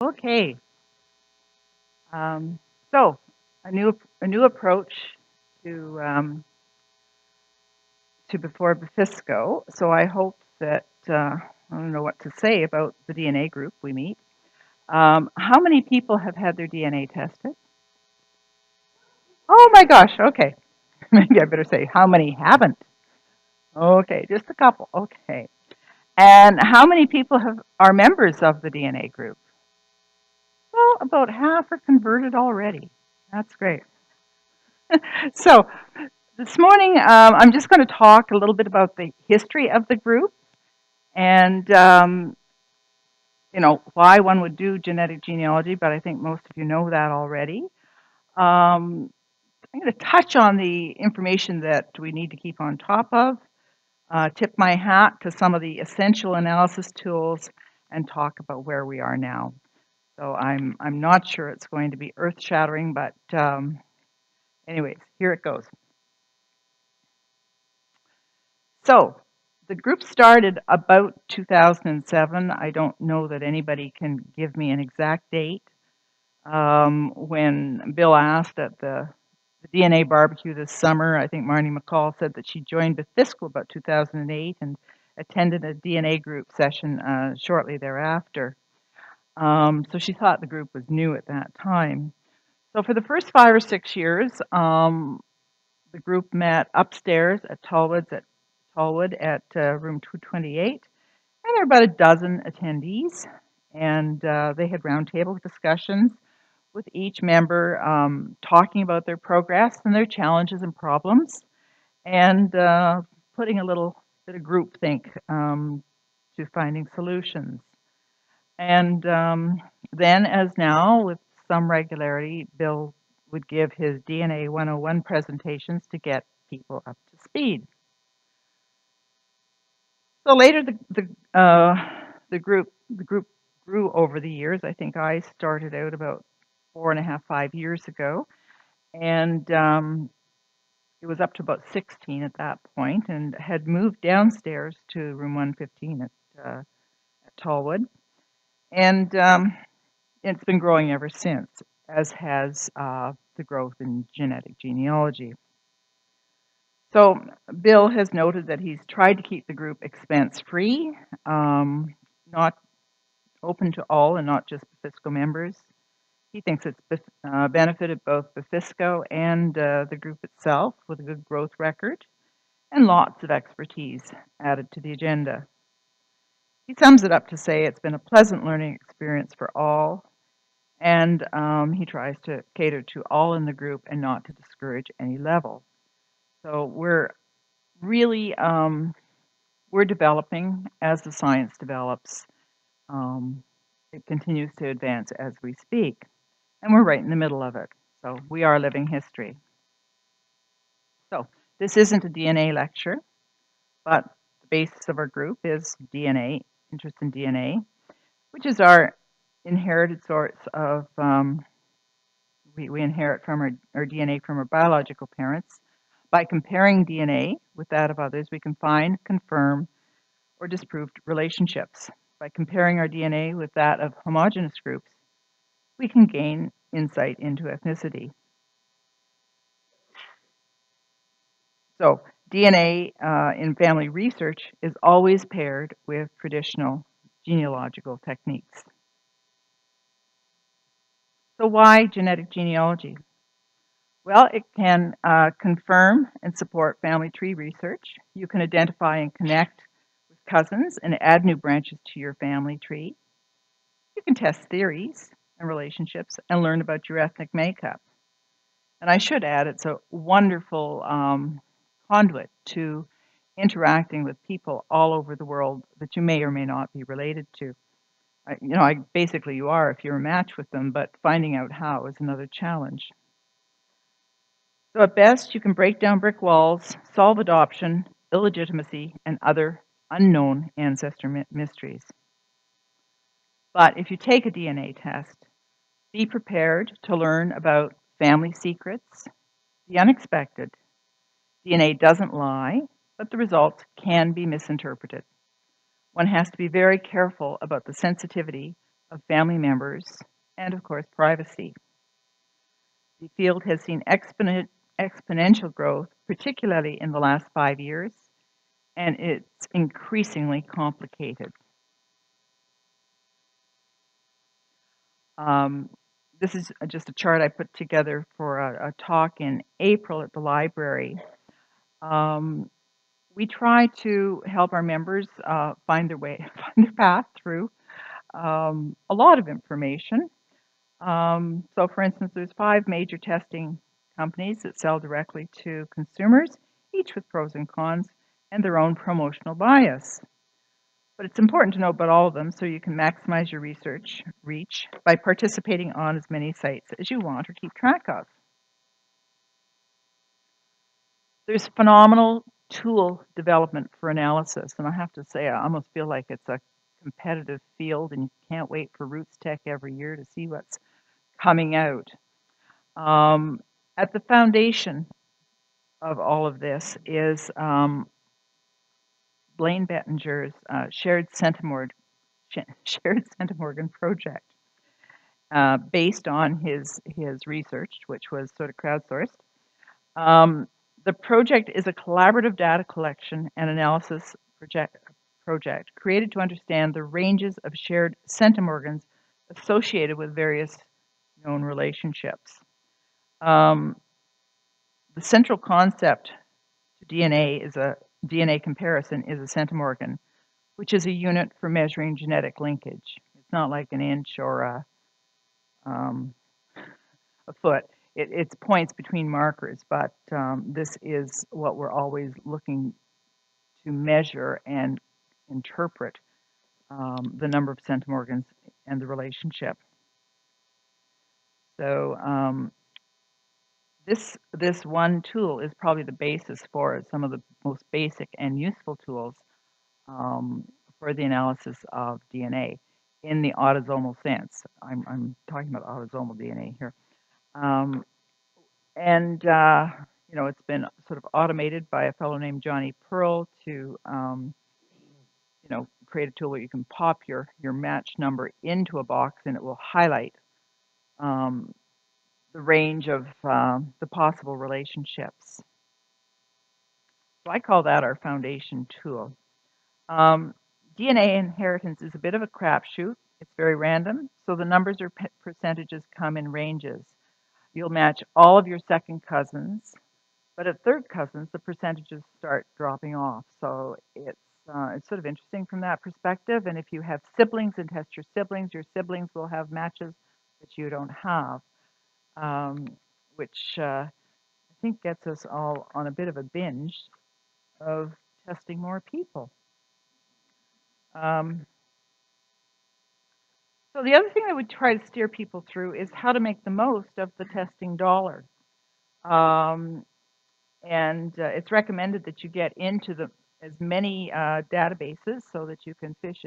Okay, um, so a new approach to before Bifhsgo. So I hope that I don't know what to say about the DNA group we meet. How many people have had their DNA tested? Oh my gosh. Okay, maybe I better say how many haven't. Okay, just a couple. Okay, and how many people are members of the DNA group? Well, about half are converted already. That's great. So this morning, I'm just going to talk a little bit about the history of the group and, why one would do genetic genealogy, but I think most of you know that already. I'm going to touch on the information that we need to keep on top of, tip my hat to some of the essential analysis tools, and talk about where we are now. So I'm not sure it's going to be earth-shattering, but anyways, here it goes. So the group started about 2007. I don't know that anybody can give me an exact date. When Bill asked at the DNA barbecue this summer, I think Marnie McCall said that she joined Bifhsgo about 2008 and attended a DNA group session shortly thereafter. So she thought the group was new at that time. So for the first 5 or 6 years, the group met upstairs at Tallwood at room 228, and there were about a dozen attendees, and they had roundtable discussions with each member talking about their progress and their challenges and problems, and putting a little bit of groupthink to finding solutions. And then, as now, with some regularity, Bill would give his DNA 101 presentations to get people up to speed. So later, the group grew over the years. I think I started out about 4.5, 5 years ago, and it was up to about 16 at that point, and had moved downstairs to room 115 at Tallwood, and it's been growing ever since, as has the growth in genetic genealogy. So Bill has noted that he's tried to keep the group expense-free, not open to all and not just Bifhsgo members. He thinks it's benefited both Bifhsgo and the group itself with a good growth record and lots of expertise added to the agenda. He sums it up to say it's been a pleasant learning experience for all, and he tries to cater to all in the group and not to discourage any level. So we're really we're developing as the science develops. It continues to advance as we speak, and we're right in the middle of it. So we are living history. So this isn't a DNA lecture, but the basis of our group is DNA, interest in DNA, which is our inherited source of, we inherit from our DNA from our biological parents. By comparing DNA with that of others, we can find, confirm, or disprove relationships. By comparing our DNA with that of homogeneous groups, we can gain insight into ethnicity. So DNA in family research is always paired with traditional genealogical techniques. So why genetic genealogy? Well, it can confirm and support family tree research. You can identify and connect with cousins and add new branches to your family tree. You can test theories and relationships and learn about your ethnic makeup. And I should add, it's a wonderful conduit to interacting with people all over the world that you may or may not be related to. Basically you are if you're a match with them, but finding out how is another challenge. So at best, you can break down brick walls, solve adoption, illegitimacy, and other unknown ancestor mysteries. But if you take a DNA test, be prepared to learn about family secrets, the unexpected. DNA doesn't lie, but the results can be misinterpreted. One has to be very careful about the sensitivity of family members, and of course, privacy. The field has seen exponential growth, particularly in the last 5 years, and it's increasingly complicated. This is just a chart I put together for a talk in April at the library. We try to help our members find their path through a lot of information. So for instance, there's 5 major testing companies that sell directly to consumers, each with pros and cons and their own promotional bias. But it's important to know about all of them so you can maximize your research reach by participating on as many sites as you want or keep track of. There's phenomenal tool development for analysis, and I have to say I almost feel like it's a competitive field and you can't wait for Roots Tech every year to see what's coming out. At the foundation of all of this is Blaine Bettinger's shared centimorgan project, based on his research, which was sort of crowdsourced. The project is a collaborative data collection and analysis project created to understand the ranges of shared centimorgans associated with various known relationships. The central concept to DNA comparison is a centimorgan, which is a unit for measuring genetic linkage. It's not like an inch or a foot. It's points between markers, but this is what we're always looking to measure and interpret the number of centimorgans and the relationship. So this one tool is probably the basis for some of the most basic and useful tools for the analysis of DNA in the autosomal sense. I'm talking about autosomal DNA here. You know, it's been sort of automated by a fellow named Johnny Pearl to, you know, create a tool where you can pop your match number into a box and it will highlight the range of the possible relationships. So I call that our foundation tool. DNA inheritance is a bit of a crapshoot. It's very random, so the numbers or percentages come in ranges. You'll match all of your second cousins, but at third cousins, the percentages start dropping off. So it's sort of interesting from that perspective. And if you have siblings and test your siblings will have matches that you don't have, which I think gets us all on a bit of a binge of testing more people. So the other thing that we try to steer people through is how to make the most of the testing dollar. It's recommended that you get into as many databases so that you can fish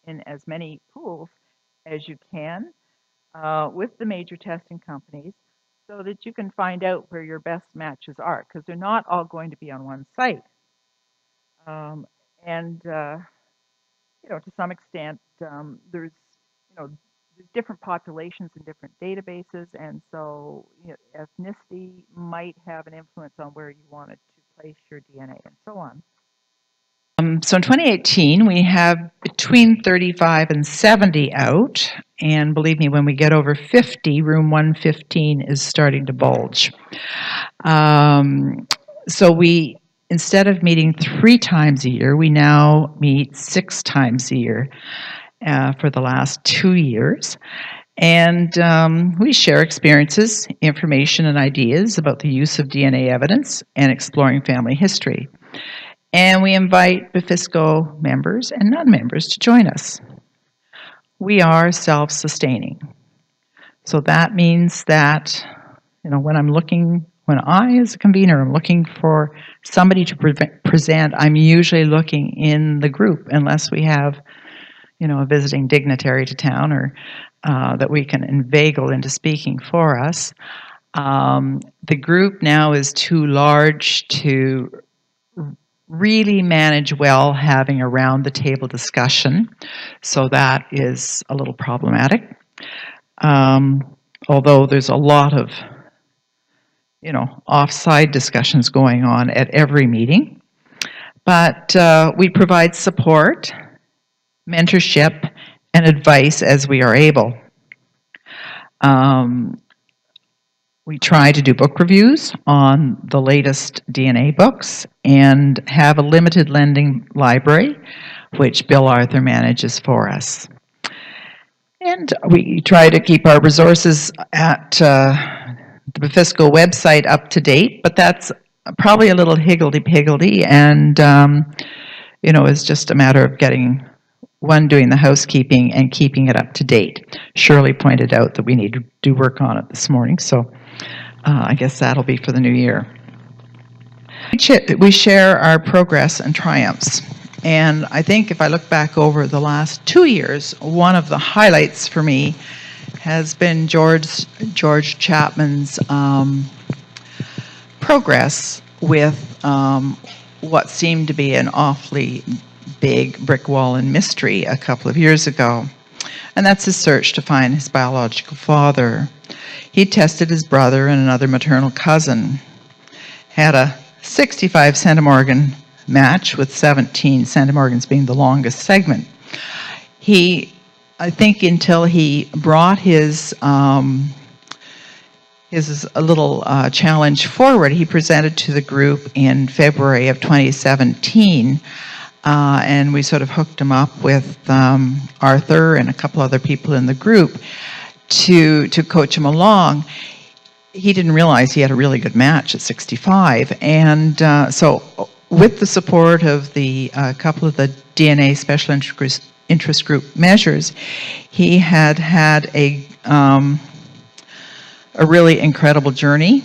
in as many pools as you can with the major testing companies so that you can find out where your best matches are, because they're not all going to be on one site. You know, to some extent, there's different populations in different databases, and so you know, ethnicity might have an influence on where you wanted to place your DNA and so on. So in 2018, we have between 35 and 70 out, and believe me, when we get over 50, room 115 is starting to bulge. So we, instead of meeting 3 times a year, we now meet 6 times a year for the last 2 years. And we share experiences, information, and ideas about the use of DNA evidence and exploring family history. And we invite Bifhsgo members and non-members to join us. We are self-sustaining. So that means that, you know, when I, as a convener, am looking for somebody to present, I'm usually looking in the group, unless we have, you know, a visiting dignitary to town or that we can inveigle into speaking for us. The group now is too large to really manage well having a round-the-table discussion, so that is a little problematic. Although there's a lot of, offside discussions going on at every meeting. But we provide support, mentorship, and advice as we are able. We try to do book reviews on the latest DNA books and have a limited lending library, which Bill Arthur manages for us. And we try to keep our resources at the Bifhsgo website up to date, but that's probably a little higgledy-piggledy, and it's just a matter of doing the housekeeping and keeping it up to date. Shirley pointed out that we need to do work on it this morning, so I guess that'll be for the new year. We share our progress and triumphs. And I think if I look back over the last 2 years, one of the highlights for me has been George Chapman's progress with what seemed to be an awfully big brick wall and mystery a couple of years ago. And that's his search to find his biological father. He tested his brother and another maternal cousin, had a 65 centimorgan match with 17 centimorgans being the longest segment. I think until he brought his little challenge forward, he presented to the group in February of 2017, and we sort of hooked him up with Arthur and a couple other people in the group to coach him along. He didn't realize he had a really good match at 65, and so with the support of the couple of the DNA special interest group measures, he had a really incredible journey,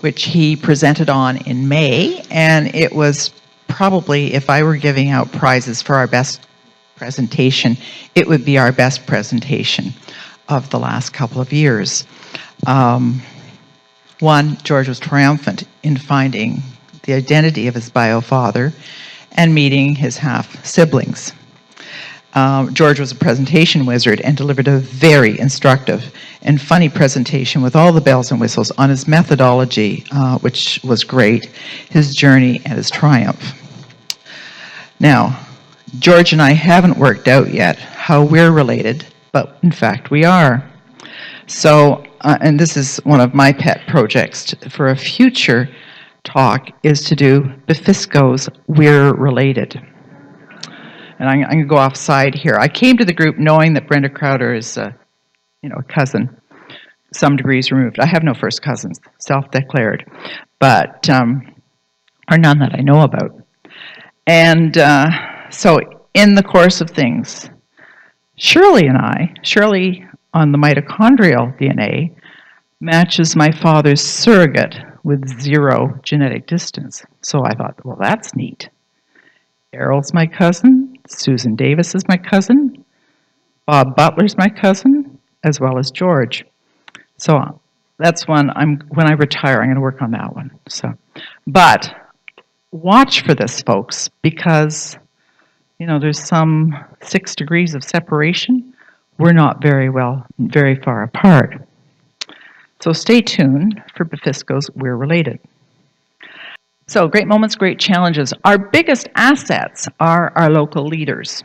which he presented on in May, and it was probably, if I were giving out prizes for our best presentation, it would be our best presentation of the last couple of years. One, George was triumphant in finding the identity of his bio-father and meeting his half-siblings. George was a presentation wizard and delivered a very instructive and funny presentation with all the bells and whistles on his methodology, which was great, his journey and his triumph. Now, George and I haven't worked out yet how we're related, but in fact we are. So, and this is one of my pet projects for a future talk, is to do Bifhsgo's We're Related. And I'm going to go offside here. I came to the group knowing that Brenda Crowder is a cousin, some degrees removed. I have no first cousins, self-declared, but or none that I know about. And so in the course of things, Shirley on the mitochondrial DNA matches my father's surrogate with 0 genetic distance. So I thought, well, that's neat. Errol's my cousin, Susan Davis is my cousin, Bob Butler's my cousin, as well as George. So that's one, when I retire, I'm going to work on that one. But watch for this, folks, because there's some 6 degrees of separation. We're not very far apart. So stay tuned for Bifhsgo's We're Related. So great moments, great challenges. Our biggest assets are our local leaders.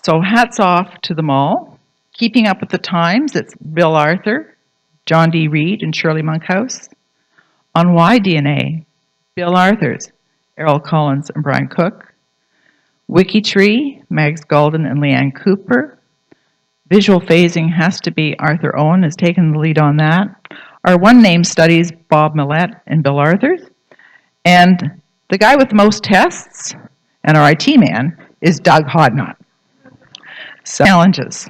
So hats off to them all. Keeping up with the times, it's Bill Arthur, John D. Reed, and Shirley Monkhouse. On Y-DNA, Bill Arthur's, Errol Collins and Brian Cook. WikiTree, Mags Golden and Leanne Cooper. Visual phasing has to be Arthur Owen has taken the lead on that. Our one-name studies, Bob Millett and Bill Arthur. And the guy with the most tests, and our IT man, is Doug Hodnott. So, challenges.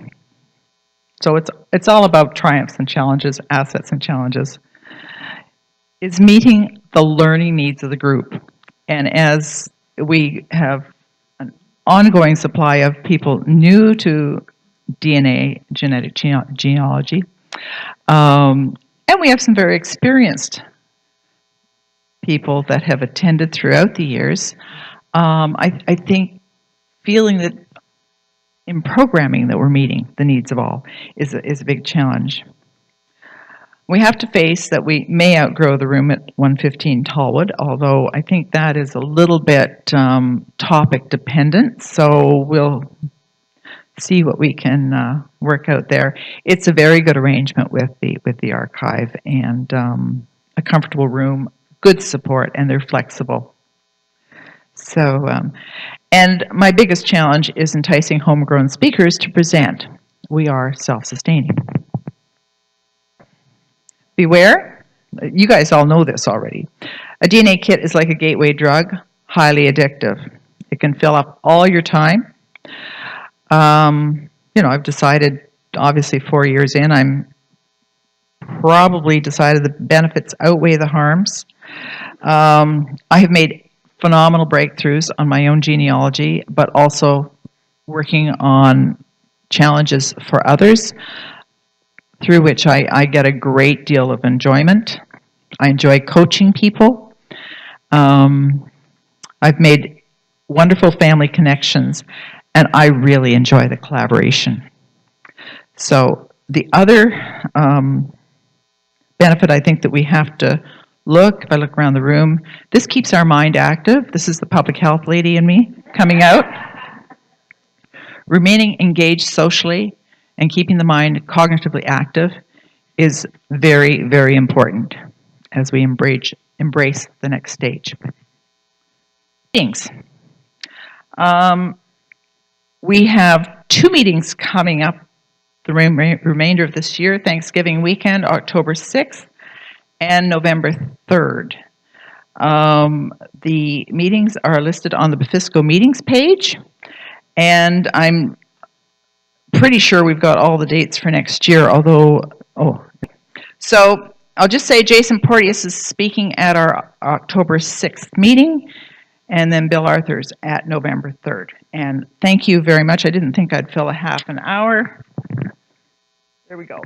So it's all about triumphs and challenges, assets and challenges. It's meeting the learning needs of the group. And as we have an ongoing supply of people new to DNA genetic genealogy, and we have some very experienced people that have attended throughout the years. I think feeling that in programming that we're meeting the needs of all is a big challenge. We have to face that we may outgrow the room at 115 Tallwood, although I think that is a little bit topic dependent, so we'll see what we can work out there. It's a very good arrangement with the archive, and a comfortable room, good support, and they're flexible. So, and my biggest challenge is enticing homegrown speakers to present. We are self-sustaining. Beware, you guys all know this already. A DNA kit is like a gateway drug, highly addictive. It can fill up all your time. I've decided, obviously 4 years in, I'm probably decided the benefits outweigh the harms. I have made phenomenal breakthroughs on my own genealogy, but also working on challenges for others, through which I get a great deal of enjoyment. I enjoy coaching people. I've made wonderful family connections, and I really enjoy the collaboration. So the other benefit I think that we have to look, if I look around the room, this keeps our mind active. This is the public health lady in me coming out. Remaining engaged socially and keeping the mind cognitively active is very, very important as we embrace the next stage. Meetings. We have 2 meetings coming up the remainder of this year: Thanksgiving weekend, October 6th, and November 3rd. The meetings are listed on the Bifhsgo meetings page, and I'm pretty sure we've got all the dates for next year, so I'll just say Jason Porteous is speaking at our October 6th meeting, and then Bill Arthur's at November 3rd. And thank you very much. I didn't think I'd fill a half an hour. There we go.